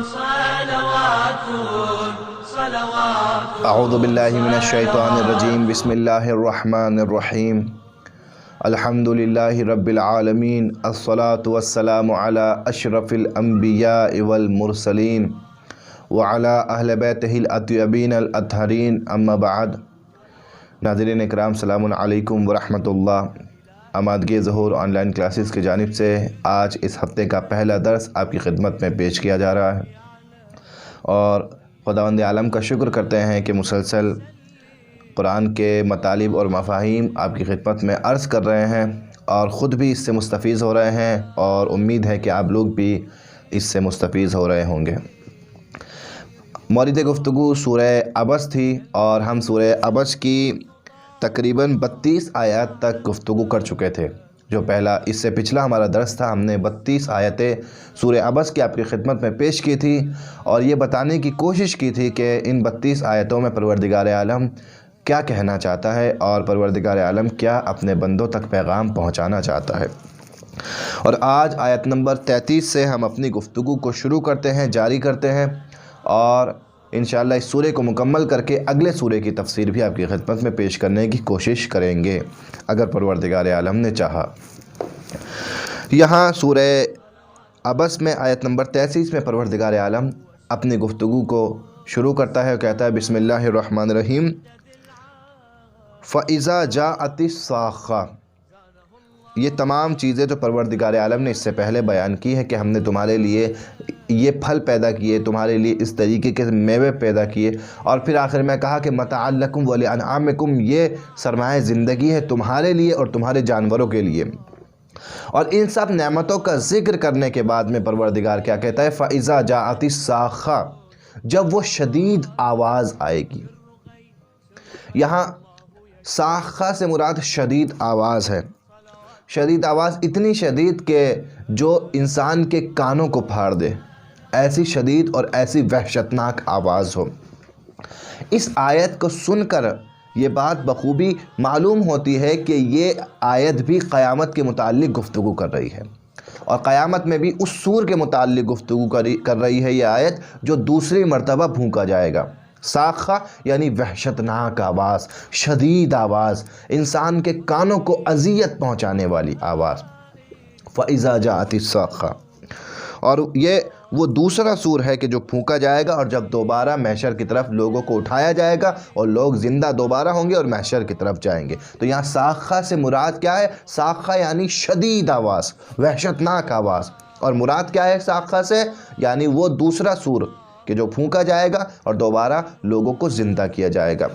صلوات صلوات اعوذ باللہ من الشیطان الرجیم بسم اللہ الرحمن الرحیم الحمد للہ رب العالمین الصلاة والسلام علی اشرف الانبیاء والمرسلین وعلی اہل بیتہ الاطیبین الاطہرین اما بعد۔ ناظرین اکرام، السلام علیکم ورحمۃ اللہ۔ آمادگی ظہور آن لائن کلاسز کی جانب سے آج اس ہفتے کا پہلا درس آپ کی خدمت میں پیش کیا جا رہا ہے، اور خداوند عالم کا شکر کرتے ہیں کہ مسلسل قرآن کے مطالب اور مفاہیم آپ کی خدمت میں عرض کر رہے ہیں، اور خود بھی اس سے مستفیض ہو رہے ہیں، اور امید ہے کہ آپ لوگ بھی اس سے مستفیض ہو رہے ہوں گے۔ مورد گفتگو سورہ عبس تھی، اور ہم سورہ عبس کی تقریباً 32 آیات تک گفتگو کر چکے تھے۔ جو پہلا اس سے پچھلا ہمارا درس تھا، ہم نے 32 آیتیں سورہ عبس کی آپ کی خدمت میں پیش کی تھی، اور یہ بتانے کی کوشش کی تھی کہ ان 32 آیتوں میں پروردگار عالم کیا کہنا چاہتا ہے، اور پروردگار عالم کیا اپنے بندوں تک پیغام پہنچانا چاہتا ہے۔ اور آج آیت نمبر 33 سے ہم اپنی گفتگو کو شروع کرتے ہیں، جاری کرتے ہیں، اور انشاءاللہ اس سورے کو مکمل کر کے اگلے سورے کی تفسیر بھی آپ کی خدمت میں پیش کرنے کی کوشش کریں گے، اگر پروردگار عالم نے چاہا۔ یہاں سورہ عبس میں آیت نمبر 33 میں پروردگار عالم اپنی گفتگو کو شروع کرتا ہے اور کہتا ہے بسم اللہ الرحمن الرحیم فَإِذَا جَاءَتِ الصَّاخَّةُ۔ یہ تمام چیزیں جو پروردگار عالم نے اس سے پہلے بیان کی ہے کہ ہم نے تمہارے لیے یہ پھل پیدا کیے، تمہارے لیے اس طریقے کے میوے پیدا کیے، اور پھر آخر میں کہا کہ متاعا لکم ولانعامکم، یہ سرمایہ زندگی ہے تمہارے لیے اور تمہارے جانوروں کے لیے۔ اور ان سب نعمتوں کا ذکر کرنے کے بعد میں پروردگار کیا کہتا ہے فَإِذَا جَاءَتِ الصَّاخَّةُ، جب وہ شدید آواز آئے گی۔ یہاں صاخہ سے مراد شدید آواز ہے۔ شدید آواز اتنی شدید کہ جو انسان کے کانوں کو پھاڑ دے، ایسی شدید اور ایسی وحشتناک آواز ہو۔ اس آیت کو سن کر یہ بات بخوبی معلوم ہوتی ہے کہ یہ آیت بھی قیامت کے متعلق گفتگو کر رہی ہے، اور قیامت میں بھی اس سور کے متعلق گفتگو کر رہی ہے یہ آیت جو دوسری مرتبہ پھونکا جائے گا۔ صاخہ یعنی وحشتناک آواز، شدید آواز، انسان کے کانوں کو اذیت پہنچانے والی آواز۔ فَإِذَا جَاءَتِ الصَّاخَّةُ، اور یہ وہ دوسرا سور ہے کہ جو پھونکا جائے گا، اور جب دوبارہ محشر کی طرف لوگوں کو اٹھایا جائے گا اور لوگ زندہ دوبارہ ہوں گے اور محشر کی طرف جائیں گے۔ تو یہاں صاخہ سے مراد کیا ہے؟ صاخہ یعنی شدید آواز، وحشتناک آواز، اور مراد کیا ہے صاخہ سے؟ یعنی وہ دوسرا سور کہ جو پھونکا جائے گا اور دوبارہ لوگوں کو زندہ کیا جائے گا۔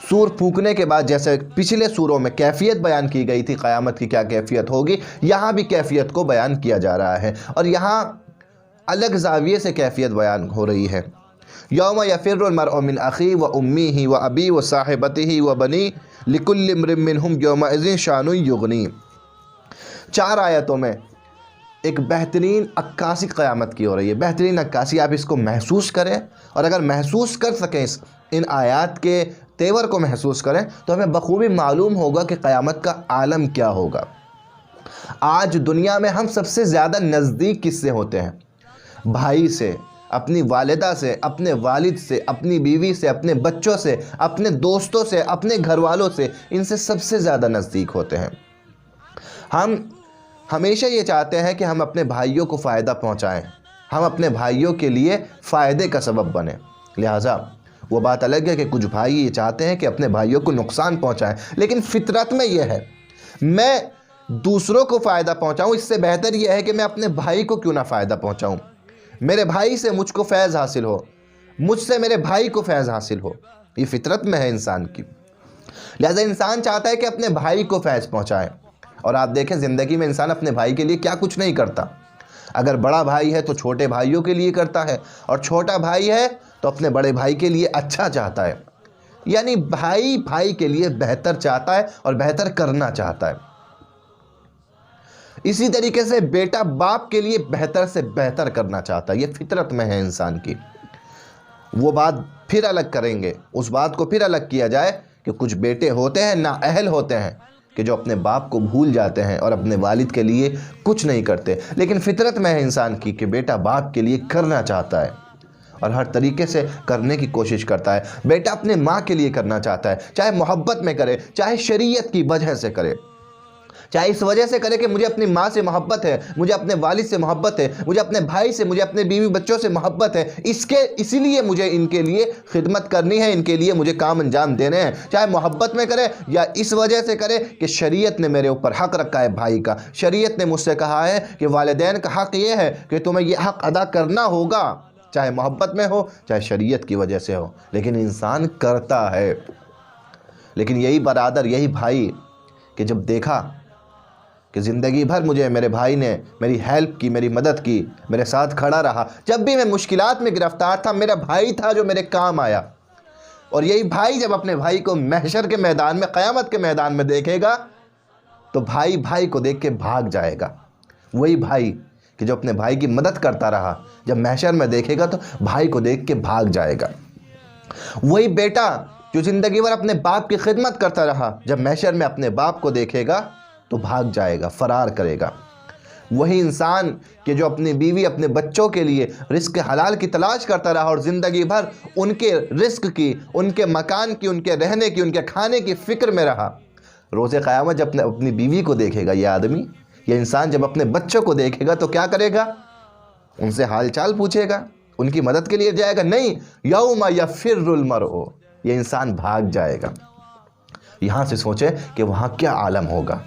سور پھونکنے کے بعد جیسے پچھلے سوروں میں کیفیت بیان کی گئی تھی قیامت کی کیا کیفیت ہوگی، یہاں بھی کیفیت کو بیان کیا جا رہا ہے، اور یہاں الگ زاویے سے کیفیت بیان ہو رہی ہے۔ یوم یفر المرء من اخیہ و امیہ و ابیہ و صاحبتہ و بنیہ لکل امرئ منہم یومئذ شأن یغنیہ۔ 4 آیتوں میں ایک بہترین عکاسی قیامت کی ہو رہی ہے۔ بہترین عکاسی، آپ اس کو محسوس کریں، اور اگر محسوس کر سکیں ان آیات کے تیور کو محسوس کریں تو ہمیں بخوبی معلوم ہوگا کہ قیامت کا عالم کیا ہوگا۔ آج دنیا میں ہم سب سے زیادہ نزدیک کس سے ہوتے ہیں؟ بھائی سے، اپنی والدہ سے، اپنے والد سے، اپنی بیوی سے، اپنے بچوں سے، اپنے دوستوں سے، اپنے گھر والوں سے، ان سے سب سے زیادہ نزدیک ہوتے ہیں۔ ہم ہمیشہ یہ چاہتے ہیں کہ ہم اپنے بھائیوں کو فائدہ پہنچائیں، ہم اپنے بھائیوں کے لیے فائدے کا سبب بنیں۔ لہٰذا وہ بات الگ ہے کہ کچھ بھائی یہ چاہتے ہیں کہ اپنے بھائیوں کو نقصان پہنچائیں، لیکن فطرت میں یہ ہے میں دوسروں کو فائدہ پہنچاؤں، اس سے بہتر یہ ہے کہ میں اپنے بھائی کو کیوں نہ فائدہ پہنچاؤں۔ میرے بھائی سے مجھ کو فیض حاصل ہو، مجھ سے میرے بھائی کو فیض حاصل ہو، یہ فطرت میں ہے انسان کی۔ لہٰذا انسان چاہتا ہے کہ اپنے بھائی کو فیض پہنچائے، اور آپ دیکھیں زندگی میں انسان اپنے بھائی کے لیے کیا کچھ نہیں کرتا۔ اگر بڑا بھائی ہے تو چھوٹے بھائیوں کے لیے کرتا ہے، اور چھوٹا بھائی ہے تو اپنے بڑے بھائی کے لیے اچھا چاہتا ہے، یعنی بھائی بھائی کے لیے بہتر چاہتا ہے اور بہتر کرنا چاہتا ہے۔ اسی طریقے سے بیٹا باپ کے لیے بہتر سے بہتر کرنا چاہتا ہے، یہ فطرت میں ہے انسان کی۔ وہ بات پھر الگ کریں گے، اس بات کو پھر الگ کیا جائے کہ کچھ بیٹے ہوتے ہیں نااہل ہوتے ہیں، کہ جو اپنے باپ کو بھول جاتے ہیں اور اپنے والد کے لیے کچھ نہیں کرتے، لیکن فطرت میں ہے انسان کی کہ بیٹا باپ کے لیے کرنا چاہتا ہے اور ہر طریقے سے کرنے کی کوشش کرتا ہے۔ بیٹا اپنے ماں کے لیے کرنا چاہتا ہے، چاہے محبت میں کرے، چاہے شریعت کی وجہ سے کرے، چاہے اس وجہ سے کرے کہ مجھے اپنی ماں سے محبت ہے، مجھے اپنے والد سے محبت ہے، مجھے اپنے بھائی سے، مجھے اپنے بیوی بچوں سے محبت ہے، اسی لیے مجھے ان کے لیے خدمت کرنی ہے، ان کے لیے مجھے کام انجام دینے ہیں، چاہے محبت میں کرے یا اس وجہ سے کرے کہ شریعت نے میرے اوپر حق رکھا ہے بھائی کا، شریعت نے مجھ سے کہا ہے کہ والدین کا حق یہ ہے کہ تمہیں یہ حق ادا کرنا ہوگا، چاہے محبت میں ہو چاہے شریعت کی وجہ سے ہو، لیکن انسان کرتا ہے۔ لیکن یہی برادر، یہی بھائی کہ جب دیکھا کہ زندگی بھر مجھے میرے بھائی نے میری ہیلپ کی، میری مدد کی، میرے ساتھ کھڑا رہا، جب بھی میں مشکلات میں گرفتار تھا میرا بھائی تھا جو میرے کام آیا، اور یہی بھائی جب اپنے بھائی کو محشر کے میدان میں، قیامت کے میدان میں دیکھے گا تو بھائی بھائی کو دیکھ کے بھاگ جائے گا۔ وہی بھائی کہ جو اپنے بھائی کی مدد کرتا رہا جب محشر میں دیکھے گا تو بھائی کو دیکھ کے بھاگ جائے گا۔ وہی بیٹا جو زندگی بھر اپنے باپ کی خدمت کرتا رہا جب محشر میں اپنے باپ کو دیکھے گا تو بھاگ جائے گا، فرار کرے گا۔ وہی انسان کہ جو اپنی بیوی، اپنے بچوں کے لیے رزق حلال کی تلاش کرتا رہا اور زندگی بھر ان کے رزق کی، ان کے مکان کی، ان کے رہنے کی، ان کے کھانے کی فکر میں رہا، روز قیامت جب اپنی بیوی کو دیکھے گا یہ آدمی، یہ انسان جب اپنے بچوں کو دیکھے گا تو کیا کرے گا؟ ان سے حال چال پوچھے گا، ان کی مدد کے لیے جائے گا؟ نہیں، یوم یفر المرء، یہ انسان بھاگ جائے گا۔ یہاں سے سوچے کہ وہاں کیا عالم ہوگا،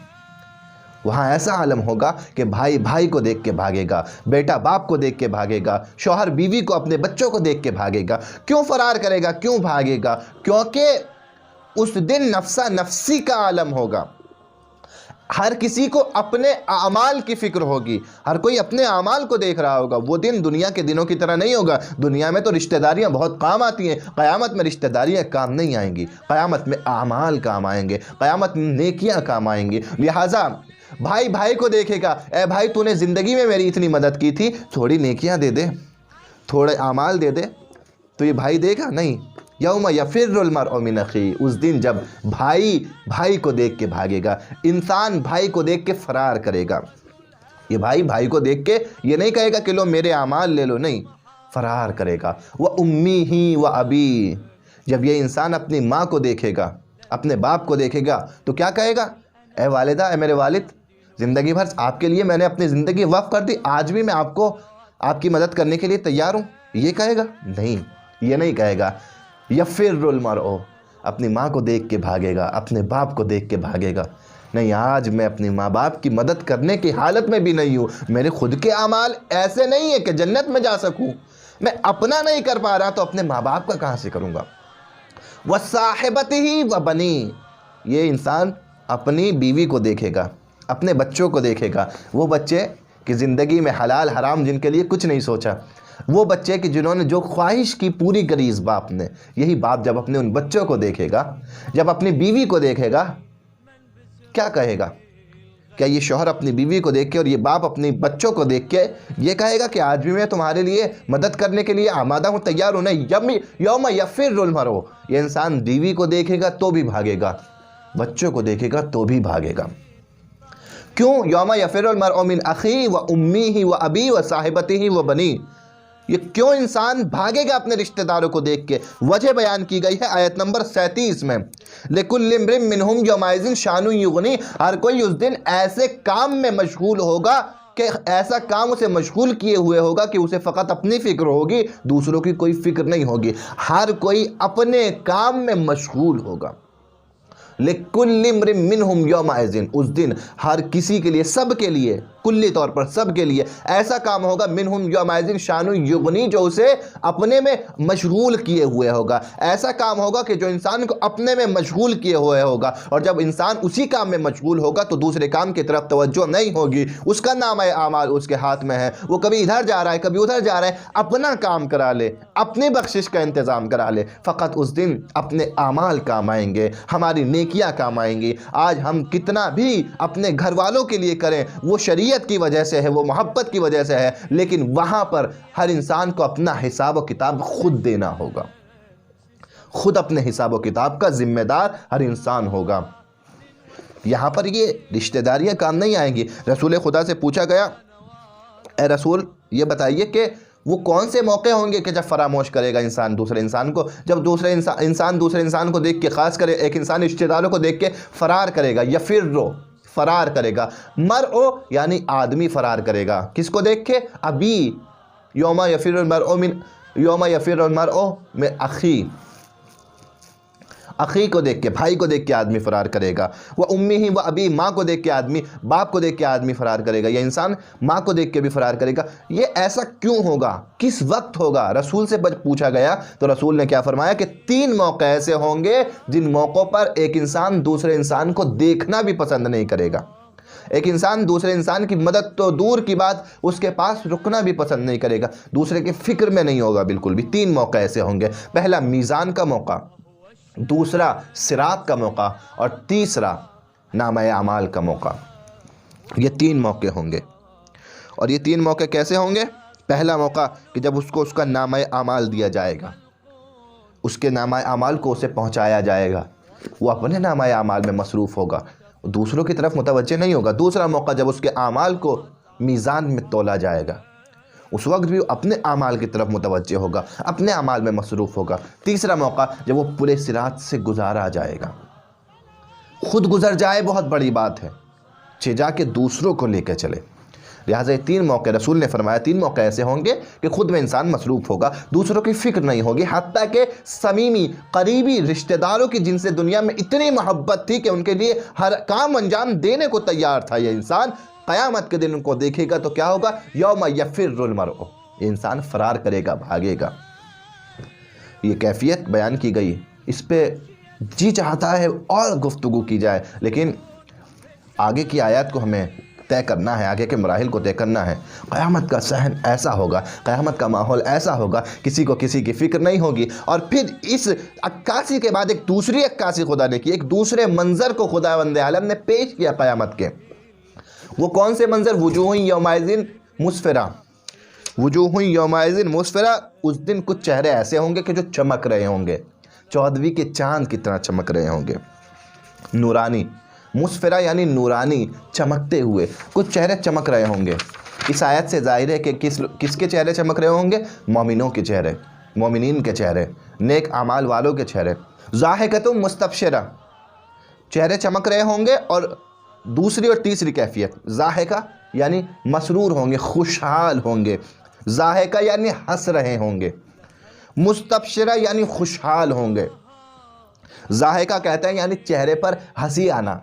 وہاں ایسا عالم ہوگا کہ بھائی بھائی کو دیکھ کے بھاگے گا، بیٹا باپ کو دیکھ کے بھاگے گا، شوہر بیوی کو، اپنے بچوں کو دیکھ کے بھاگے گا۔ کیوں فرار کرے گا؟ کیوں بھاگے گا؟ کیونکہ اس دن نفسا نفسی کا عالم ہوگا۔ ہر کسی کو اپنے اعمال کی فکر ہوگی، ہر کوئی اپنے اعمال کو دیکھ رہا ہوگا۔ وہ دن دنیا کے دنوں کی طرح نہیں ہوگا۔ دنیا میں تو رشتہ داریاں بہت کام آتی ہیں، قیامت میں رشتہ داریاں کام نہیں آئیں گی، قیامت میں اعمال کام آئیں گے، قیامت میں نیکیاں کام آئیں گی۔ لہٰذا بھائی بھائی کو دیکھے گا، اے بھائی تو نے زندگی میں میری اتنی مدد کی تھی، تھوڑی نیکیاں دے دے، تھوڑے اعمال دے دے، تو یہ بھائی دے گا؟ نہیں۔ یوم یفر المرء من اخیہ، اس دن جب بھائی بھائی کو دیکھ کے بھاگے گا، انسان بھائی کو دیکھ کے فرار کرے گا۔ یہ بھائی بھائی کو دیکھ کے یہ نہیں کہے گا کہ لو میرے اعمال لے لو، نہیں، فرار کرے گا۔ وَأُمِّهِ وَأَبِيهِ، جب یہ انسان اپنی ماں کو دیکھے گا، اپنے باپ کو دیکھے گا تو کیا کہے گا؟ اے والدہ، اے میرے والد، زندگی بھر آپ کے لیے میں نے اپنی زندگی وقف کر دی، آج بھی میں آپ کی مدد کرنے کے لیے تیار ہوں، یہ کہے گا؟ نہیں، یہ نہیں کہے گا۔ یفر المرء، اپنی ماں کو دیکھ کے بھاگے گا، اپنے باپ کو دیکھ کے بھاگے گا، نہیں آج میں اپنی ماں باپ کی مدد کرنے کی حالت میں بھی نہیں ہوں، میرے خود کے اعمال ایسے نہیں ہیں کہ جنت میں جا سکوں، میں اپنا نہیں کر پا رہا تو اپنے ماں باپ کا کہاں سے کروں گا۔ وَصَاحِبَتِهِ وَبَنِيهِ، یہ انسان اپنی بیوی کو دیکھے گا، اپنے بچوں کو دیکھے گا، وہ بچے کہ زندگی میں حلال حرام جن کے لیے کچھ نہیں سوچا، وہ بچے کہ جنہوں نے جو خواہش کی پوری کری اس باپ نے، یہی باپ جب اپنے ان بچوں کو دیکھے گا، جب اپنی بیوی کو دیکھے گا، کیا کہے گا؟ کیا یہ شوہر اپنی بیوی کو دیکھ کے اور یہ باپ اپنی بچوں کو دیکھ کے یہ کہے گا کہ آج بھی میں تمہارے لیے مدد کرنے کے لیے آمادہ ہوں، تیار ہوں؟ نہیں، یوم یفر المرء، یہ انسان بیوی کو دیکھے گا تو بھی بھاگے گا، بچوں کو دیکھے گا تو بھی بھاگے گا۔ کیوں؟ یوم یفر المرء من اخیہ وامہ وابیہ وصاحبتہ وبنیہ، یہ کیوں انسان بھاگے گا اپنے رشتہ داروں کو دیکھ کے؟ وجہ بیان کی گئی ہے آیت نمبر 37 میں، لِكُلِّ امْرٍ مِّنْهُمْ يَوْمَئِذٍ شَأْنٌ يُغْنِيهِ، ہر کوئی اس دن ایسے کام میں مشغول ہوگا کہ ایسا کام اسے مشغول کیے ہوئے ہوگا کہ اسے فقط اپنی فکر ہوگی، دوسروں کی کوئی فکر نہیں ہوگی، ہر کوئی اپنے کام میں مشغول ہوگا۔ لِكُلِّ امْرٍ مِّنْهُمْ يَوْمَئِذٍ، اس دن ہر کسی کے لیے، سب کے لیے، کلی طور پر سب کے لیے ایسا کام ہوگا، منہم یومئذ شان یغنی، جو اسے اپنے میں مشغول کیے ہوئے ہوگا، ایسا کام ہوگا کہ جو انسان کو اپنے میں مشغول کیے ہوئے ہوگا، اور جب انسان اسی کام میں مشغول ہوگا تو دوسرے کام کی طرف توجہ نہیں ہوگی، اس کا نام اعمال اس کے ہاتھ میں ہے، وہ کبھی ادھر جا رہا ہے کبھی ادھر جا رہا ہے، اپنا کام کرا لے، اپنی بخشش کا انتظام کرا لے، فقط اس دن اپنے اعمال کام آئیں گے، ہماری نیکیاں کام آئیں گی۔ آج ہم کتنا بھی اپنے گھر والوں کے لیے کریں، وہ شریعت کی وجہ سے ہے، وہ محبت کی وجہ سے ہے، لیکن وہاں پر ہر انسان کو اپنا حساب و کتاب خود دینا ہوگا، خود اپنے حساب و کتاب کا ذمہ دار ہر انسان ہوگا۔ یہاں پر یہ رشتہ داریاں کام نہیں آئیں گی۔ رسول خدا سے پوچھا گیا اے رسول یہ بتائیے کہ وہ کون سے موقع ہوں گے کہ جب فراموش کرے گا انسان دوسرے انسان کو، جب دوسرے انسان دوسرے انسان کو دیکھ کے، خاص کرے ایک انسان رشتہ داروں کو دیکھ کے فرار کرے گا، یفرو فرار کرے گا، مرء یعنی آدمی فرار کرے گا، کس کو دیکھ کے؟ ابی، یوم یفر المرء من اخی، اخی کو دیکھ کے، بھائی کو دیکھ کے آدمی فرار کرے گا، وہ امی ہی وہ ابی، ماں کو دیکھ کے آدمی، باپ کو دیکھ کے آدمی فرار کرے گا، یا انسان ماں کو دیکھ کے بھی فرار کرے گا۔ یہ ایسا کیوں ہوگا، کس وقت ہوگا؟ رسول سے پوچھا گیا تو رسول نے کیا فرمایا کہ 3 موقع ایسے ہوں گے جن موقعوں پر ایک انسان دوسرے انسان کو دیکھنا بھی پسند نہیں کرے گا، ایک انسان دوسرے انسان کی مدد تو دور کی بات اس کے پاس رکنا بھی پسند نہیں کرے گا، دوسرے کی فکر میں نہیں ہوگا بالکل بھی۔ 3 موقع ایسے ہوں گے، پہلا میزان کا موقع، دوسرا صراط کا موقع، اور تیسرا نامہ اعمال کا موقع۔ یہ 3 موقع ہوں گے، اور یہ 3 موقع کیسے ہوں گے؟ پہلا موقع کہ جب اس کو اس کا نامہ اعمال دیا جائے گا، اس کے نامہ اعمال کو اسے پہنچایا جائے گا، وہ اپنے نامہ اعمال میں مصروف ہوگا، دوسروں کی طرف متوجہ نہیں ہوگا۔ دوسرا موقع جب اس کے اعمال کو میزان میں تولا جائے گا، اس وقت بھی وہ اپنے اعمال کی طرف متوجہ ہوگا، اپنے اعمال میں مصروف ہوگا۔ تیسرا موقع جب وہ پورے صراط سے گزارا جائے گا، خود گزر جائے بہت بڑی بات ہے، جا کے دوسروں کو لے کے چلے۔ لہٰذا یہ 3 موقع رسول نے فرمایا 3 موقع ایسے ہوں گے کہ خود میں انسان مصروف ہوگا، دوسروں کی فکر نہیں ہوگی، حتیٰ کہ صمیمی قریبی رشتہ داروں کی جن سے دنیا میں اتنی محبت تھی کہ ان کے لیے ہر کام انجام دینے کو تیار تھا، یہ انسان قیامت کے دن ان کو دیکھے گا تو کیا ہوگا؟ یوم یفر المرء، یہ انسان فرار کرے گا، بھاگے گا۔ یہ کیفیت بیان کی گئی، اس پہ جی چاہتا ہے اور گفتگو کی جائے، لیکن آگے کی آیات کو ہمیں طے کرنا ہے، آگے کے مراحل کو طے کرنا ہے۔ قیامت کا صحن ایسا ہوگا، قیامت کا ماحول ایسا ہوگا، کسی کو کسی کی فکر نہیں ہوگی، اور پھر اس عکاسی کے بعد ایک دوسری عکاسی خدا نے کی، ایک دوسرے منظر کو خداوند عالم نے پیش کیا قیامت کے۔ وہ کون سے منظر؟ وجوہ یومئذ مسفرہ، وجوہ یومئذ مسفرہ، اس دن کچھ چہرے ایسے ہوں گے کہ جو چمک رہے ہوں گے، 14ویں کے چاند کی طرح چمک رہے ہوں گے، نورانی، مسفرہ یعنی نورانی، چمکتے ہوئے کچھ چہرے چمک رہے ہوں گے۔ اس آیت سے ظاہر ہے کہ کس کے چہرے چمک رہے ہوں گے؟ مومنوں کے چہرے، مومنین کے چہرے، نیک اعمال والوں کے چہرے۔ ضاحکۃ مستبشرہ، چہرے چمک رہے ہوں گے، اور دوسری اور تیسری کیفیت ضاحکہ یعنی مسرور ہوں گے، خوشحال ہوں گے، ضاحکہ یعنی ہنس رہے ہوں گے، مستبشرہ یعنی خوشحال ہوں گے۔ ضاحکہ کہتے ہیں یعنی چہرے پر ہنسی آنا،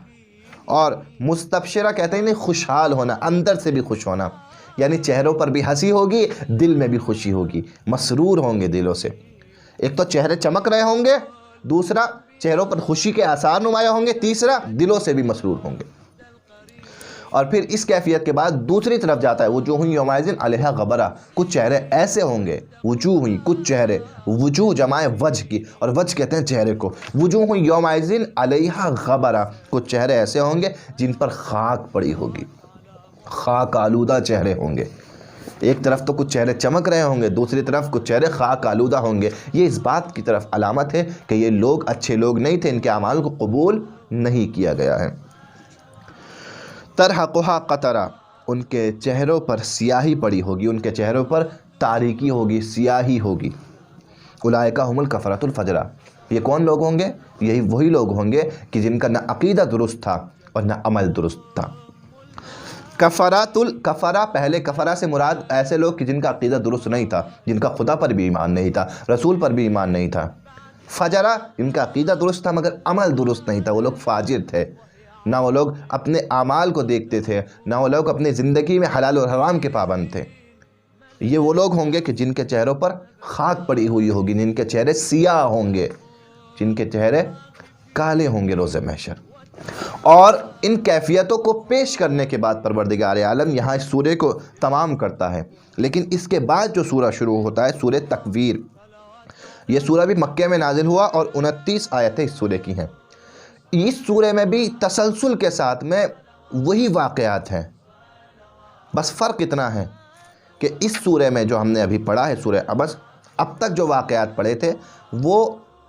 اور مستبشرہ کہتے ہیں یعنی خوشحال ہونا، اندر سے بھی خوش ہونا، یعنی چہروں پر بھی ہنسی ہوگی، دل میں بھی خوشی ہوگی، مسرور ہوں گے دلوں سے۔ ایک تو چہرے چمک رہے ہوں گے، دوسرا چہروں پر خوشی کے آثار نمایاں ہوں گے، تیسرا دلوں سے بھی مسرور ہوں گے۔ اور پھر اس کیفیت کے بعد دوسری طرف جاتا ہے، وجوہ یومئذ علیہا غبرہ، کچھ چہرے ایسے ہوں گے، وجوہ کچھ چہرے، وجوہ جمع وجہ کی، اور وجہ کہتے ہیں چہرے کو، وجوہ یومئذ علیہا غبرہ، کچھ چہرے ایسے ہوں گے جن پر خاک پڑی ہوگی، خاک آلودہ چہرے ہوں گے۔ ایک طرف تو کچھ چہرے چمک رہے ہوں گے، دوسری طرف کچھ چہرے خاک آلودہ ہوں گے۔ یہ اس بات کی طرف علامت ہے کہ یہ لوگ اچھے لوگ نہیں تھے، ان کے اعمال کو قبول نہیں کیا گیا ہے۔ ترحقھا قطرہ، ان کے چہروں پر سیاہی پڑی ہوگی، ان کے چہروں پر تاریکی ہوگی، سیاہی ہوگی۔ اولئک هم الکفرۃ الفجرہ، یہ کون لوگ ہوں گے؟ یہی وہی لوگ ہوں گے کہ جن کا نہ عقیدہ درست تھا اور نہ عمل درست تھا۔ کفرہ، پہلے کفرہ سے مراد ایسے لوگ کہ جن کا عقیدہ درست نہیں تھا، جن کا خدا پر بھی ایمان نہیں تھا، رسول پر بھی ایمان نہیں تھا۔ فجرہ، جن کا عقیدہ درست تھا مگر عمل درست نہیں تھا، وہ لوگ فاجر تھے، نہ وہ لوگ اپنے اعمال کو دیکھتے تھے، نہ وہ لوگ اپنی زندگی میں حلال اور حرام کے پابند تھے۔ یہ وہ لوگ ہوں گے کہ جن کے چہروں پر خاک پڑی ہوئی ہوگی، جن کے چہرے سیاہ ہوں گے، جن کے چہرے کالے ہوں گے روز محشر۔ اور ان کیفیتوں کو پیش کرنے کے بعد پروردگار عالم یہاں اس سورے کو تمام کرتا ہے، لیکن اس کے بعد جو سورہ شروع ہوتا ہے سورہ تکویر، یہ سورہ بھی مکہ میں نازل ہوا اور 29 آیتیں اس سورے کی ہیں۔ اس سورے میں بھی تسلسل کے ساتھ میں وہی واقعات ہیں، بس فرق اتنا ہے کہ اس سورے میں جو ہم نے ابھی پڑھا ہے سورہ عبس، اب تک جو واقعات پڑھے تھے وہ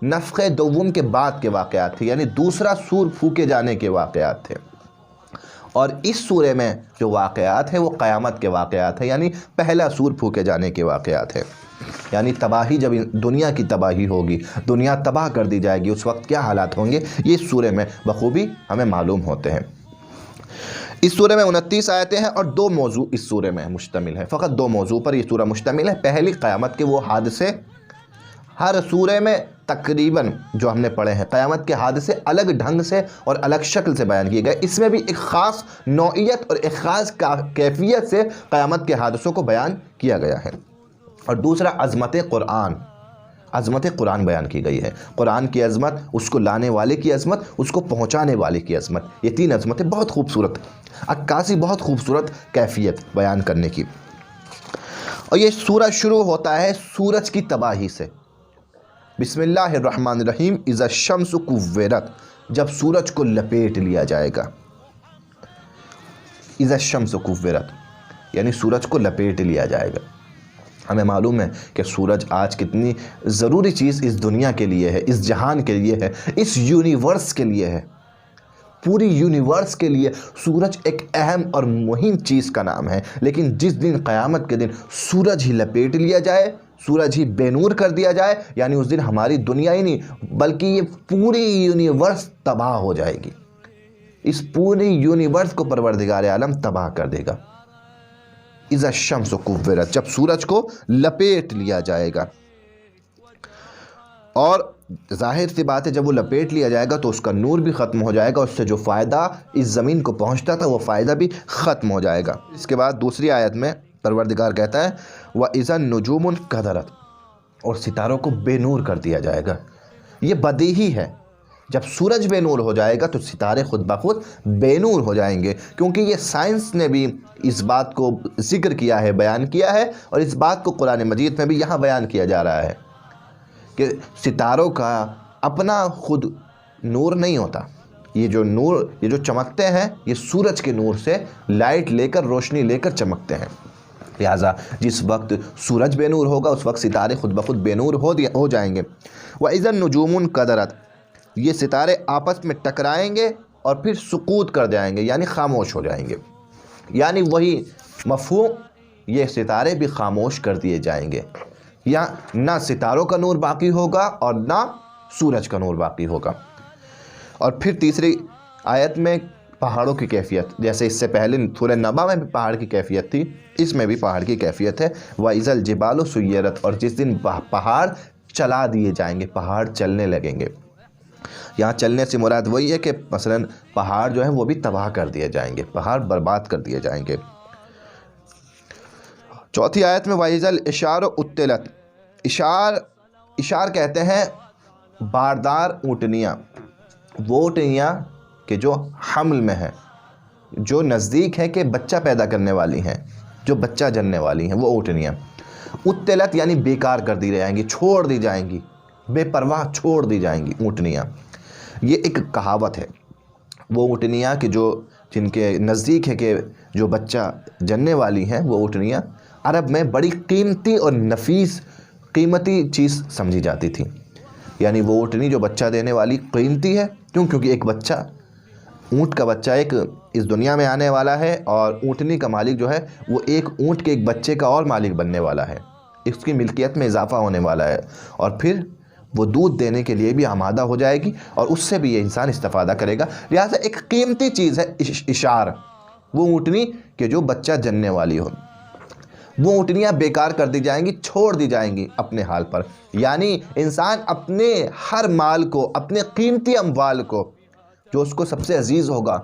نفخ دوم کے بعد کے واقعات تھے، یعنی دوسرا سور پھونکے جانے کے واقعات تھے، اور اس سورے میں جو واقعات ہیں وہ قیامت کے واقعات ہیں، یعنی پہلا سور پھونکے جانے کے واقعات ہیں، یعنی تباہی، جب دنیا کی تباہی ہوگی، دنیا تباہ کر دی جائے گی، اس وقت کیا حالات ہوں گے، یہ اس سورے میں بخوبی ہمیں معلوم ہوتے ہیں۔ اس سورے میں 29 آیتیں ہیں اور 2 موضوع اس سورے میں مشتمل ہے، فقط 2 موضوع پر یہ سورہ مشتمل ہے۔ پہلی، قیامت کے وہ حادثے، ہر سورے میں تقریباً جو ہم نے پڑھے ہیں قیامت کے حادثے الگ ڈھنگ سے اور الگ شکل سے بیان کیے گئے، اس میں بھی ایک خاص نوعیت اور ایک خاص کیفیت سے قیامت کے حادثوں کو بیان کیا گیا ہے۔ اور دوسرا، عظمت قرآن بیان کی گئی ہے، قرآن کی عظمت، اس کو لانے والے کی عظمت، اس کو پہنچانے والے کی عظمت، یہ 3 عظمتیں بہت خوبصورت، عکاسی بہت خوبصورت کیفیت بیان کرنے کی۔ اور یہ سورہ شروع ہوتا ہے سورج کی تباہی سے، بسم اللہ الرحمن الرحیم، اذا الشمس کورت، جب سورج کو لپیٹ لیا جائے گا، اذا الشمس کورت یعنی سورج کو لپیٹ لیا جائے گا۔ ہمیں معلوم ہے کہ سورج آج کتنی ضروری چیز اس دنیا کے لیے ہے، اس جہان کے لیے ہے، اس یونیورس کے لیے ہے، پوری یونیورس کے لیے سورج ایک اہم اور مہم چیز کا نام ہے۔ لیکن جس دن، قیامت کے دن، سورج ہی لپیٹ لیا جائے، سورج ہی بے نور کر دیا جائے، یعنی اس دن ہماری دنیا ہی نہیں بلکہ یہ پوری یونیورس تباہ ہو جائے گی، اس پوری یونیورس کو پروردگار عالم تباہ کر دے گا۔ اذا الشمس کورت، جب سورج کو لپیٹ لیا جائے گا، اور ظاہر سی بات ہے جب وہ لپیٹ لیا جائے گا تو اس کا نور بھی ختم ہو جائے گا، اس سے جو فائدہ اس زمین کو پہنچتا تھا وہ فائدہ بھی ختم ہو جائے گا۔ اس کے بعد دوسری آیت میں پروردگار کہتا ہے وَإِذَا النُّجُومُ انْكَدَرَتْ، اور ستاروں کو بے نور کر دیا جائے گا۔ یہ بدیہی ہے، جب سورج بے نور ہو جائے گا تو ستارے خود بخود بے نور ہو جائیں گے، کیونکہ یہ سائنس نے بھی اس بات کو ذکر کیا ہے، بیان کیا ہے، اور اس بات کو قرآن مجید میں بھی یہاں بیان کیا جا رہا ہے کہ ستاروں کا اپنا خود نور نہیں ہوتا، یہ جو نور، یہ جو چمکتے ہیں، یہ سورج کے نور سے لائٹ لے کر، روشنی لے کر چمکتے ہیں۔ لہٰذا جس وقت سورج بے نور ہوگا اس وقت ستارے خود بخود بے نور ہو جائیں گے۔ وَإِذَا النُّجُومُ انْكَدَرَتْ، یہ ستارے آپس میں ٹکرائیں گے اور پھر سقوط کر جائیں گے، یعنی خاموش ہو جائیں گے، یعنی وہی مفہوم، یہ ستارے بھی خاموش کر دیے جائیں گے، یا نہ ستاروں کا نور باقی ہوگا اور نہ سورج کا نور باقی ہوگا۔ اور پھر تیسری آیت میں پہاڑوں کی کیفیت، جیسے اس سے پہلے سورہ نبا میں بھی پہاڑ کی کیفیت تھی، اس میں بھی پہاڑ کی کیفیت ہے۔ وَإِذَا الْجِبَالُ سُيِّرَتْ، اور جس دن پہاڑ چلا دیے جائیں گے، پہاڑ چلنے لگیں گے۔ یہاں چلنے سے مراد وہی ہے کہ مثلا پہاڑ جو ہیں وہ بھی تباہ کر دیے جائیں گے، پہاڑ برباد کر دیے جائیں گے۔ چوتھی آیت میں وَإِذَا الْإِشَارُ عُطِّلَتْ، اشار کہتے ہیں باردار اونٹنیاں، وہ اونٹنیاں کہ جو حمل میں ہیں، جو نزدیک ہے کہ بچہ پیدا کرنے والی ہیں، جو بچہ جننے والی ہیں، وہ اونٹنیاں۔ عُطِّلَتْ یعنی بیکار کر دی جائیں گی، چھوڑ دی جائیں گی، بے پرواہ چھوڑ دی جائیں گی اونٹنیاں۔ یہ ایک کہاوت ہے، وہ اونٹنیاں کہ جن کے نزدیک ہے کہ جو بچہ جننے والی ہیں، وہ اونٹنیاں عرب میں بڑی قیمتی اور نفیس قیمتی چیز سمجھی جاتی تھی، یعنی وہ اونٹنی جو بچہ دینے والی قیمتی ہے، کیونکہ ایک بچہ، اونٹ کا بچہ ایک اس دنیا میں آنے والا ہے، اور اونٹنی کا مالک جو ہے وہ ایک اونٹ کے ایک بچے کا اور مالک بننے والا ہے، اس کی ملکیت میں اضافہ ہونے والا ہے، اور پھر وہ دودھ دینے کے لیے بھی آمادہ ہو جائے گی، اور اس سے بھی یہ انسان استفادہ کرے گا۔ لہٰذا ایک قیمتی چیز ہے اشار، وہ اونٹنی کہ جو بچہ جننے والی ہو، وہ اونٹنیاں بیکار کر دی جائیں گی، چھوڑ دی جائیں گی اپنے حال پر، یعنی انسان اپنے ہر مال کو، اپنے قیمتی اموال کو، جو اس کو سب سے عزیز ہوگا،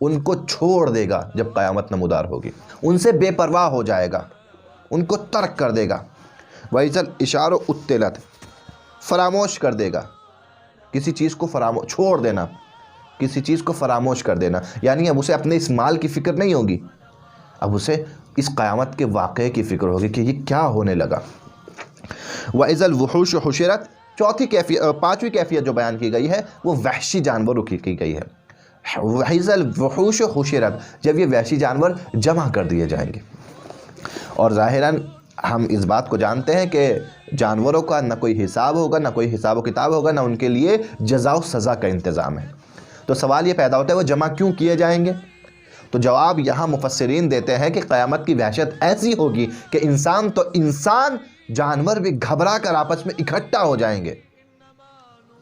ان کو چھوڑ دے گا جب قیامت نمودار ہوگی، ان سے بے پرواہ ہو جائے گا، ان کو ترک کر دے گا۔ وَإِذَا الْإِشَارُ عُطِّلَتْ، فراموش کر دے گا، کسی چیز کو چھوڑ دینا، کسی چیز کو فراموش کر دینا، یعنی اب اسے اپنے اس مال کی فکر نہیں ہوگی، اب اسے اس قیامت کے واقعے کی فکر ہوگی کہ یہ کیا ہونے لگا۔ وَإِذَا الْوُحُوشُ حُشِرَتْ، پانچویں کیفیت جو بیان کی گئی ہے وہ وحشی جانوروں کی گئی ہے۔ وَإِذَا الْوُحُوشُ حُشِرَتْ، جب یہ وحشی جانور جمع کر دیے جائیں گے، اور ظاہراً ہم اس بات کو جانتے ہیں کہ جانوروں کا نہ کوئی حساب ہوگا، نہ کوئی حساب و کتاب ہوگا، نہ ان کے لیے جزا و سزا کا انتظام ہے۔ تو سوال یہ پیدا ہوتا ہے وہ جمع کیوں کیے جائیں گے؟ تو جواب یہاں مفسرین دیتے ہیں کہ قیامت کی وحشت ایسی ہوگی کہ انسان تو انسان، جانور بھی گھبرا کر آپس میں اکٹھا ہو جائیں گے۔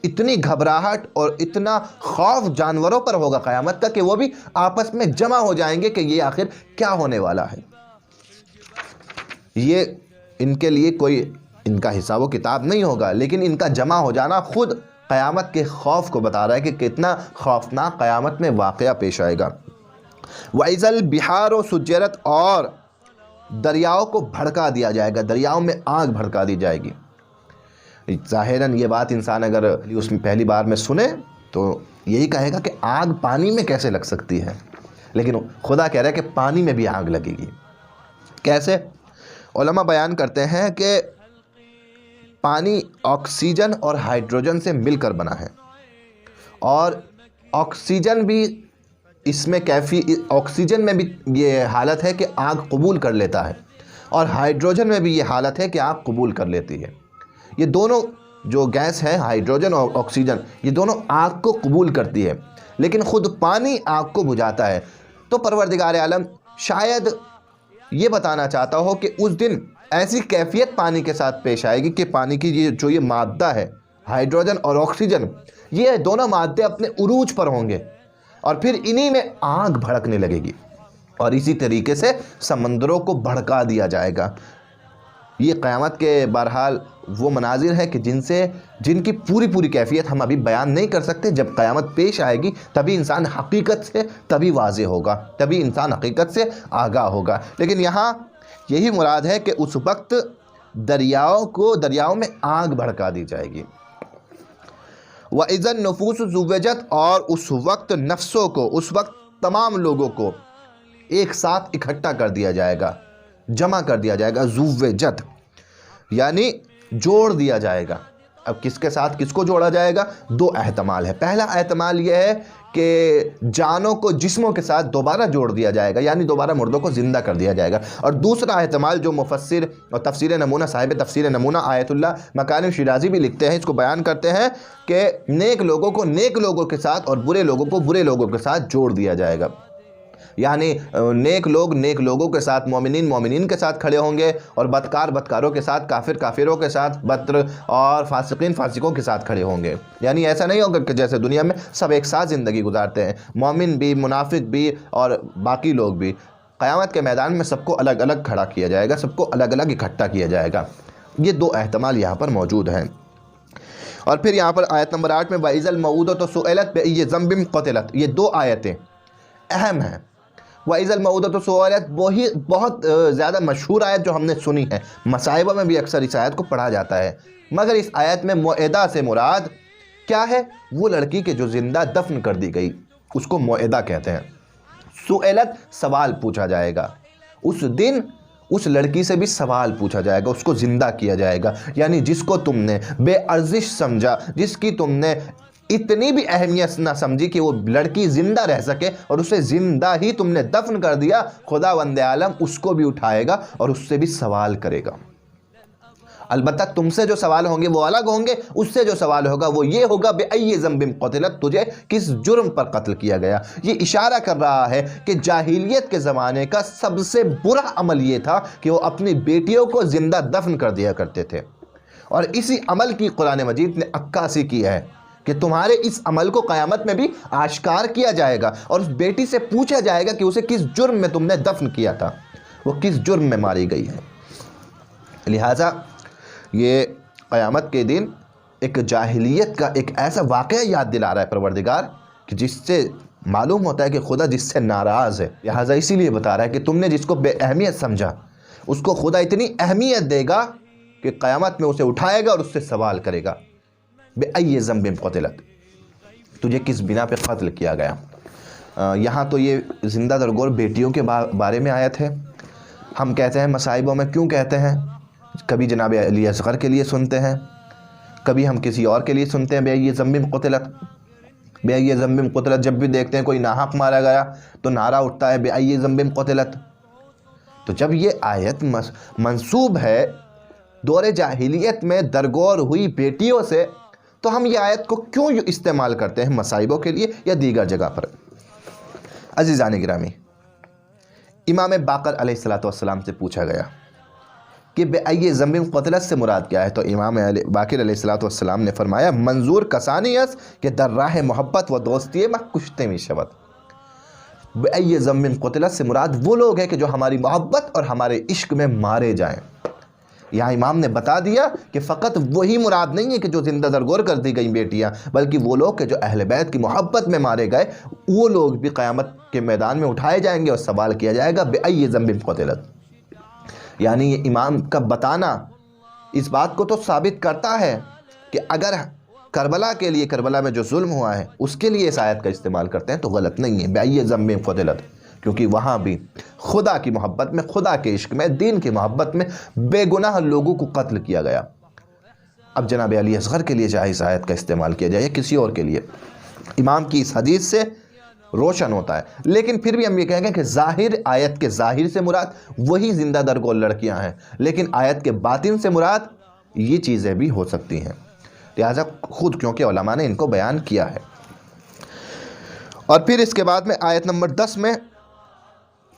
اتنی گھبراہٹ اور اتنا خوف جانوروں پر ہوگا قیامت کا کہ وہ بھی آپس میں جمع ہو جائیں گے کہ یہ آخر کیا ہونے والا ہے۔ یہ ان کے لیے کوئی ان کا حساب و کتاب نہیں ہوگا، لیکن ان کا جمع ہو جانا خود قیامت کے خوف کو بتا رہا ہے کہ کتنا خوفناک قیامت میں واقعہ پیش آئے گا۔ وَإِذَا الْبِحَارُ سُجِّرَتْ، اور دریاؤں کو بھڑکا دیا جائے گا، دریاؤں میں آگ بھڑکا دی جائے گی۔ ظاہراً یہ بات انسان اگر اس میں پہلی بار میں سنے تو یہی کہے گا کہ آگ پانی میں کیسے لگ سکتی ہے، لیکن خدا کہہ رہا ہے کہ پانی میں بھی آگ لگے گی۔ کیسے؟ علماء بیان کرتے ہیں کہ پانی آکسیجن اور ہائیڈروجن سے مل کر بنا ہے، اور آکسیجن بھی اس میں آکسیجن میں بھی یہ حالت ہے کہ آگ قبول کر لیتا ہے، اور ہائیڈروجن میں بھی یہ حالت ہے کہ آگ قبول کر لیتی ہے۔ یہ دونوں جو گیس ہے، ہائیڈروجن اور آکسیجن، یہ دونوں آگ کو قبول کرتی ہے، لیکن خود پانی آگ کو بجھاتا ہے۔ تو پروردگار عالم شاید یہ بتانا چاہتا ہو کہ اس دن ایسی کیفیت پانی کے ساتھ پیش آئے گی کہ پانی کی یہ مادہ ہے، ہائیڈروجن اور آکسیجن، یہ دونوں مادے اپنے عروج پر ہوں گے، اور پھر انہی میں آگ بھڑکنے لگے گی، اور اسی طریقے سے سمندروں کو بھڑکا دیا جائے گا۔ یہ قیامت کے بہرحال وہ مناظر ہے کہ جن کی پوری کیفیت ہم ابھی بیان نہیں کر سکتے۔ جب قیامت پیش آئے گی تبھی انسان حقیقت سے تبھی واضح ہوگا، تبھی انسان حقیقت سے آگاہ ہوگا۔ لیکن یہاں یہی مراد ہے کہ اس وقت دریاؤں میں آگ بھڑکا دی جائے گی۔ وَإِذَا النُّفُوسُ زُوِّجَتْ، اور اس وقت نفسوں کو، اس وقت تمام لوگوں کو ایک ساتھ اکٹھا کر دیا جائے گا، جمع کر دیا جائے گا۔ زُوِّجَتْ یعنی جوڑ دیا جائے گا۔ اب کس کے ساتھ کس کو جوڑا جائے گا؟ دو احتمال ہے۔ پہلا احتمال یہ ہے کہ جانوں کو جسموں کے ساتھ دوبارہ جوڑ دیا جائے گا، یعنی دوبارہ مردوں کو زندہ کر دیا جائے گا۔ اور دوسرا احتمال جو مفسر اور تفسیر نمونہ، صاحب تفسیر نمونہ آیت اللہ مکارم شیرازی بھی لکھتے ہیں، اس کو بیان کرتے ہیں کہ نیک لوگوں کو نیک لوگوں کے ساتھ اور برے لوگوں کو برے لوگوں کے ساتھ جوڑ دیا جائے گا۔ یعنی نیک لوگ نیک لوگوں کے ساتھ، مومنین مومنین کے ساتھ کھڑے ہوں گے، اور بدکار بدکاروں کے ساتھ، کافر کافروں کے ساتھ، بدر اور فاسقین فاسقوں کے ساتھ کھڑے ہوں گے۔ یعنی ایسا نہیں ہوگا کہ جیسے دنیا میں سب ایک ساتھ زندگی گزارتے ہیں، مومن بھی، منافق بھی اور باقی لوگ بھی۔ قیامت کے میدان میں سب کو الگ الگ کھڑا کیا جائے گا، سب کو الگ الگ اکٹھا کیا جائے گا۔ یہ دو احتمال یہاں پر موجود ہیں۔ اور پھر یہاں پر آیت نمبر 8 میں وَإِذَا الْمَوْءُودَةُ سُئِلَتْ بِأَيِّ ذَنبٍ قُتِلَتْ، یہ دو آیتیں اہم ہیں۔ وَإِذَا الْمَوْءُودَةُ سُئِلَتْ وہی بہت زیادہ مشہور آیت جو ہم نے سنی ہے، مصائبہ میں بھی اکثر اس آیت کو پڑھا جاتا ہے، مگر اس آیت میں موعدہ سے مراد کیا ہے؟ وہ لڑکی کہ جو زندہ دفن کر دی گئی، اس کو موعدہ کہتے ہیں۔ سُئِلَت سوال پوچھا جائے گا، اس دن اس لڑکی سے بھی سوال پوچھا جائے گا، اس کو زندہ کیا جائے گا۔ یعنی جس کو تم نے بے ارزش سمجھا، جس کی تم نے اتنی بھی اہمیت نہ سمجھی کہ وہ لڑکی زندہ رہ سکے، اور اسے زندہ ہی تم نے دفن کر دیا، خداوند عالم اس کو بھی اٹھائے گا اور اس سے بھی سوال کرے گا۔ البتہ تم سے جو سوال ہوں گے وہ الگ ہوں گے، اس سے جو سوال ہوگا وہ یہ ہوگا بِأَيِّ ذَنبٍ قُتِلَتْ، تجھے کس جرم پر قتل کیا گیا۔ یہ اشارہ کر رہا ہے کہ جاہلیت کے زمانے کا سب سے برا عمل یہ تھا کہ وہ اپنی بیٹیوں کو زندہ دفن کر دیا کرتے تھے، اور اسی عمل کی قرآن مجید نے عکاسی کی ہے کہ تمہارے اس عمل کو قیامت میں بھی آشکار کیا جائے گا، اور اس بیٹی سے پوچھا جائے گا کہ اسے کس جرم میں تم نے دفن کیا تھا، وہ کس جرم میں ماری گئی ہے۔ لہٰذا یہ قیامت کے دن ایک جاہلیت کا ایک ایسا واقعہ یاد دلا رہا ہے پروردگار کہ جس سے معلوم ہوتا ہے کہ خدا جس سے ناراض ہے۔ لہٰذا اسی لیے بتا رہا ہے کہ تم نے جس کو بے اہمیت سمجھا، اس کو خدا اتنی اہمیت دے گا کہ قیامت میں اسے اٹھائے گا اور اس سے سوال کرے گا بِأَيِّ ذَنبٍ قُتِلَتْ، تجھے کس بنا پہ قتل کیا گیا۔ یہاں تو یہ زندہ درگور بیٹیوں کے بارے میں آیت ہے۔ ہم کہتے ہیں مصائبوں میں کیوں کہتے ہیں؟ کبھی جناب علی اصغر کے لیے سنتے ہیں، کبھی ہم کسی اور کے لیے سنتے ہیں بِأَيِّ ذَنبٍ قُتِلَتْ، بِأَيِّ ذَنبٍ قُتِلَتْ۔ جب بھی دیکھتے ہیں کوئی ناحق مارا گیا تو نعرہ اٹھتا ہے بِأَيِّ ذَنبٍ قُتِلَتْ۔ تو جب یہ آیت منسوب ہے دور جاہلیت میں درگور ہوئی بیٹیوں سے، تو ہم یہ آیت کو کیوں استعمال کرتے ہیں مصائبوں کے لیے یا دیگر جگہ پر؟ عزیزان گرامی، امام باقر علیہ السلام سے پوچھا گیا کہ بِأَيِّ ذَنْبٍ قُتِلَتْ سے مراد کیا ہے، تو امام باقر علیہ السلام نے فرمایا منظور کسانی است کہ در راہ محبت و دوستی میں کشتے می شود۔ بِأَيِّ ذَنْبٍ قُتِلَتْ سے مراد وہ لوگ ہیں کہ جو ہماری محبت اور ہمارے عشق میں مارے جائیں۔ یہاں امام نے بتا دیا کہ فقط وہی مراد نہیں ہے کہ جو زندہ درگور کر دی گئی بیٹیاں، بلکہ وہ لوگ کہ جو اہل بیت کی محبت میں مارے گئے، وہ لوگ بھی قیامت کے میدان میں اٹھائے جائیں گے اور سوال کیا جائے گا بِأَيِّ ذَنْبٍ قُتِلَتْ۔ یعنی یہ امام کا بتانا اس بات کو تو ثابت کرتا ہے کہ اگر کربلا کے لیے، کربلا میں جو ظلم ہوا ہے اس کے لیے اس آیت کا استعمال کرتے ہیں تو غلط نہیں ہے، بِأَيِّ ذَنْبٍ قُتِلَتْ، کیونکہ وہاں بھی خدا کی محبت میں، خدا کے عشق میں، دین کی محبت میں بے گناہ لوگوں کو قتل کیا گیا۔ اب جناب علی اصغر کے لیے چاہے اس آیت کا استعمال کیا جائے یا کسی اور کے لیے، امام کی اس حدیث سے روشن ہوتا ہے۔ لیکن پھر بھی ہم یہ کہیں گے کہ ظاہر، آیت کے ظاہر سے مراد وہی زندہ درگور لڑکیاں ہیں، لیکن آیت کے باطن سے مراد یہ چیزیں بھی ہو سکتی ہیں، لہٰذا خود کیونکہ علماء نے ان کو بیان کیا ہے۔ اور پھر اس کے بعد میں آیت نمبر 10 میں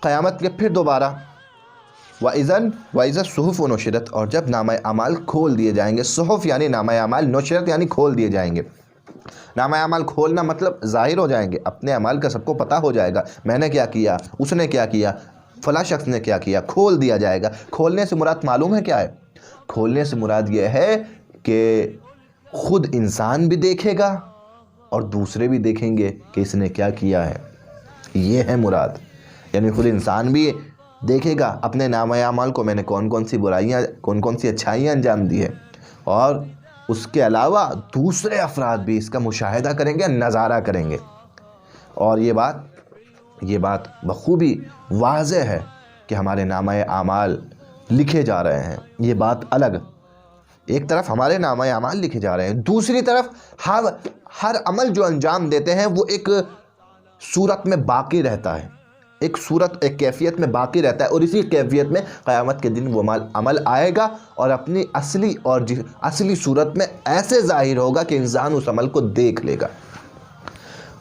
قیامت کے پھر دوبارہ وَإِذَا الصُّحُفُ نُشِرَتْ، اور جب نامہ اعمال کھول دیے جائیں گے، صحف یعنی نامہ اعمال، نشرت یعنی کھول دیے جائیں گے۔ نامہ اعمال کھولنا مطلب ظاہر ہو جائیں گے، اپنے اعمال کا سب کو پتہ ہو جائے گا، میں نے کیا کیا، اس نے کیا کیا، فلاں شخص نے کیا کیا، کھول دیا جائے گا۔ کھولنے سے مراد معلوم ہے کیا ہے؟ کھولنے سے مراد یہ ہے کہ خود انسان بھی دیکھے گا اور دوسرے بھی دیکھیں گے کہ اس نے کیا کیا ہے، یہ ہے مراد۔ یعنی خود انسان بھی دیکھے گا اپنے نامہ اعمال کو، میں نے کون کون سی برائیاں، کون کون سی اچھائیاں انجام دی ہے، اور اس کے علاوہ دوسرے افراد بھی اس کا مشاہدہ کریں گے، نظارہ کریں گے۔ اور یہ بات بخوبی واضح ہے کہ ہمارے نامہ اعمال لکھے جا رہے ہیں، یہ بات الگ۔ ایک طرف ہمارے نامہ اعمال لکھے جا رہے ہیں، دوسری طرف ہر عمل جو انجام دیتے ہیں وہ ایک صورت میں باقی رہتا ہے، ایک کیفیت میں باقی رہتا ہے، اور اسی کیفیت میں قیامت کے دن وہ عمل آئے گا اور اپنی اصلی صورت میں ایسے ظاہر ہوگا کہ انسان اس عمل کو دیکھ لے گا۔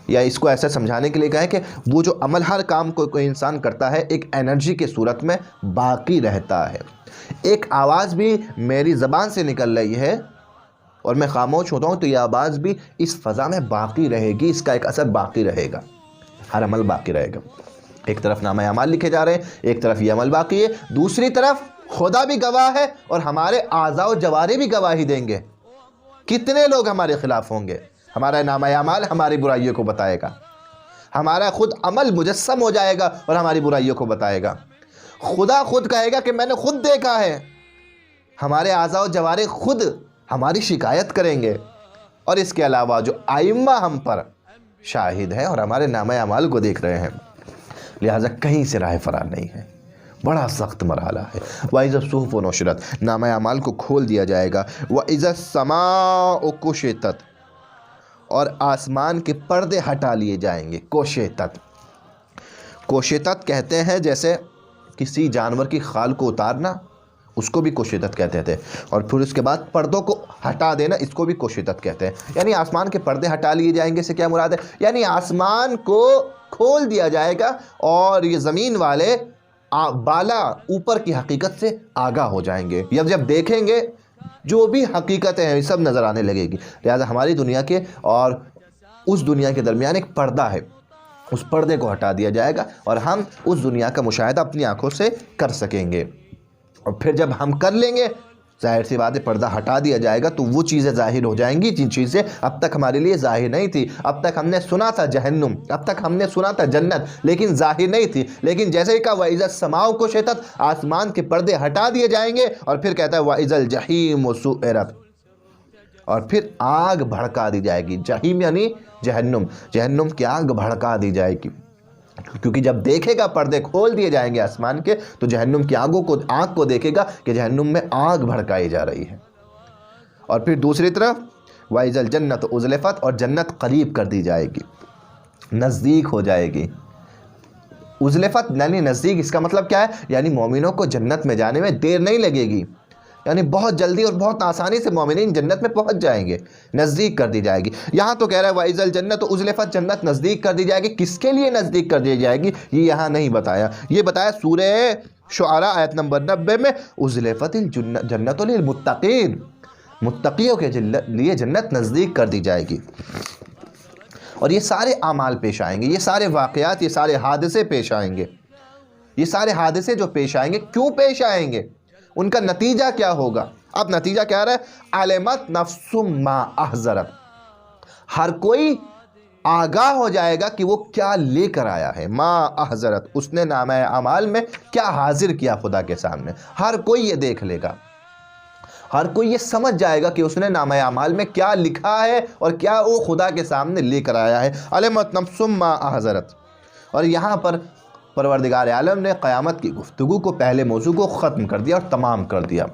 یا اس کو ایسے سمجھانے کے لیے کہیں کہ وہ جو عمل، ہر کام کو کوئی انسان کرتا ہے ایک انرجی کے صورت میں باقی رہتا ہے۔ ایک آواز بھی میری زبان سے نکل رہی ہے اور میں خاموش ہوتا ہوں تو یہ آواز بھی اس فضا میں باقی رہے گی، اس کا ایک اثر باقی رہے گا، ہر عمل باقی رہے گا۔ ایک طرف نامہ اعمال لکھے جا رہے ہیں، ایک طرف یہ عمل باقی ہے، دوسری طرف خدا بھی گواہ ہے اور ہمارے اعضاء و جوارح بھی گواہی دیں گے۔ کتنے لوگ ہمارے خلاف ہوں گے؟ ہمارا نامہ اعمال ہماری برائیوں کو بتائے گا، ہمارا خود عمل مجسم ہو جائے گا اور ہماری برائیوں کو بتائے گا۔ خدا خود کہے گا کہ میں نے خود دیکھا ہے، ہمارے اعضاء و جوارح خود ہماری شکایت کریں گے، اور اس کے علاوہ جو ائمہ ہم پر شاہد ہیں اور ہمارے نامہ اعمال کو دیکھ رہے ہیں، لہٰذا کہیں سے راہ فرار نہیں ہے، بڑا سخت مرحلہ ہے۔ وَإِذَا الصُّحُفُ نُشِرَتْ، نامہ اعمال کو کھول دیا جائے گا۔ وَإِذَا السَّمَاءُ كُشِطَتْ، اور آسمان کے پردے ہٹا لیے جائیں گے۔ کوشتت کہتے ہیں جیسے کسی جانور کی خال کو اتارنا، اس کو بھی کوشتت کہتے تھے، اور پھر اس کے بعد پردوں کو ہٹا دینا، اس کو بھی کوشتت کہتے ہیں۔ یعنی آسمان کے پردے ہٹا لیے جائیں گے سے کیا مراد ہے؟ یعنی آسمان کو کھول دیا جائے گا اور یہ زمین والے بالا اوپر کی حقیقت سے آگاہ ہو جائیں گے، یا جب دیکھیں گے جو بھی حقیقتیں ہیں سب نظر آنے لگے گی۔ لہٰذا ہماری دنیا کے اور اس دنیا کے درمیان ایک پردہ ہے، اس پردے کو ہٹا دیا جائے گا اور ہم اس دنیا کا مشاہدہ اپنی آنکھوں سے کر سکیں گے۔ اور پھر جب ہم کر لیں گے، ظاہر سی بات ہے، پردہ ہٹا دیا جائے گا تو وہ چیزیں ظاہر ہو جائیں گی جن چیزیں اب تک ہمارے لیے ظاہر نہیں تھی۔ اب تک ہم نے سنا تھا جہنم، اب تک ہم نے سنا تھا جنت، لیکن ظاہر نہیں تھی۔ لیکن جیسے کہ وَإِذَا السَّمَاءُ كُشِطَتْ، آسمان کے پردے ہٹا دیے جائیں گے، اور پھر کہتا ہے وَإِذَا الْجَحِيمُ سُعِّرَتْ، اور پھر آگ بھڑکا دی جائے گی۔ جہیم یعنی جہنم، جہنم کی آگ بھڑکا دی جائے گی، کیونکہ جب دیکھے گا، پردے کھول دیے جائیں گے آسمان کے، تو جہنم کی آنکھ کو دیکھے گا کہ جہنم میں آگ بھڑکائی جا رہی ہے۔ اور پھر دوسری طرف وَإِذَا الْجَنَّةُ أُزْلِفَتْ، اور جنت قریب کر دی جائے گی، نزدیک ہو جائے گی، ازلفت یعنی نزدیک، اس کا مطلب کیا ہے؟ یعنی مومنوں کو جنت میں جانے میں دیر نہیں لگے گی، یعنی بہت جلدی اور بہت آسانی سے مومنین جنت میں پہنچ جائیں گے، نزدیک کر دی جائے گی۔ یہاں تو کہہ رہا ہے وَإِذَا الْجَنَّةُ أُزْلِفَتْ، جنت نزدیک کر دی جائے گی، کس کے لیے نزدیک کر دی جائے گی یہ یہاں نہیں بتایا، یہ بتایا سورہ شعراء آیت نمبر 90 میں أُزْلِفَتِ الْجَنَّةُ لِلْمُتَّقِينَ، متقیوں کے لیے جنت نزدیک کر دی جائے گی۔ اور یہ سارے اعمال پیش آئیں گے، یہ سارے واقعات، یہ سارے حادثے پیش آئیں گے، یہ سارے حادثے جو پیش آئیں گے کیوں پیش آئیں گے، ان کا نتیجہ کیا ہوگا؟ اب نتیجہ کیا رہا ہے؟ علمت نفس ما احضرت، ہر کوئی آگاہ ہو جائے گا کہ وہ کیا لے کر آیا ہے، ما احضرت، اس نے نامہ اعمال میں کیا حاضر کیا خدا کے سامنے، ہر کوئی یہ دیکھ لے گا، ہر کوئی یہ سمجھ جائے گا کہ اس نے نامہ اعمال میں کیا لکھا ہے اور کیا وہ خدا کے سامنے لے کر آیا ہے۔ علمت نفس ما احضرت۔ اور یہاں پر پروردگار عالم نے قیامت کی گفتگو کو، پہلے موضوع کو ختم کر دیا اور تمام کر دیا،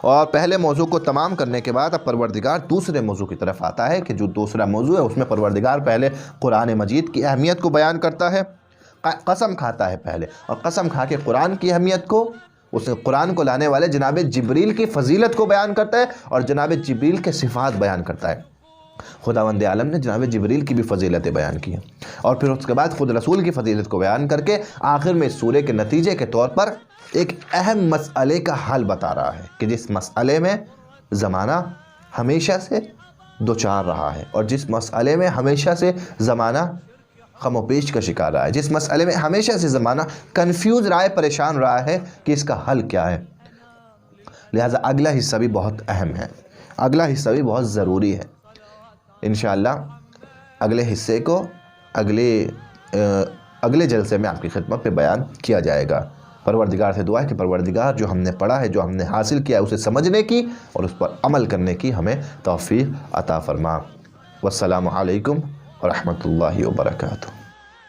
اور پہلے موضوع کو تمام کرنے کے بعد اب پروردگار دوسرے موضوع کی طرف آتا ہے کہ جو دوسرا موضوع ہے اس میں پروردگار پہلے قرآن مجید کی اہمیت کو بیان کرتا ہے، قسم کھاتا ہے پہلے، اور قسم کھا کے قرآن کی اہمیت کو، اس قرآن کو لانے والے جناب جبریل کی فضیلت کو بیان کرتا ہے، اور جناب جبریل کے صفات بیان کرتا ہے۔ خداوند عالم نے جناب جبریل کی بھی فضیلتیں بیان کی ہیں، اور پھر اس کے بعد خود رسول کی فضیلت کو بیان کر کے آخر میں اس سورے کے نتیجے کے طور پر ایک اہم مسئلے کا حل بتا رہا ہے کہ جس مسئلے میں زمانہ ہمیشہ سے دوچار رہا ہے، اور جس مسئلے میں ہمیشہ سے زمانہ غم و پیش کا شکار رہا ہے، جس مسئلے میں ہمیشہ سے زمانہ کنفیوز رہا ہے، پریشان رہا ہے کہ اس کا حل کیا ہے۔ لہٰذا اگلا حصہ بھی بہت اہم ہے، اگلا حصہ بھی بہت ضروری ہے۔ انشاءاللہ اگلے حصے کو اگلے جلسے میں آپ کی خدمت پہ بیان کیا جائے گا۔ پروردگار سے دعا ہے کہ پروردگار جو ہم نے پڑھا ہے، جو ہم نے حاصل کیا ہے، اسے سمجھنے کی اور اس پر عمل کرنے کی ہمیں توفیق عطا فرما۔ والسلام علیکم ورحمۃ اللہ وبرکاتہ۔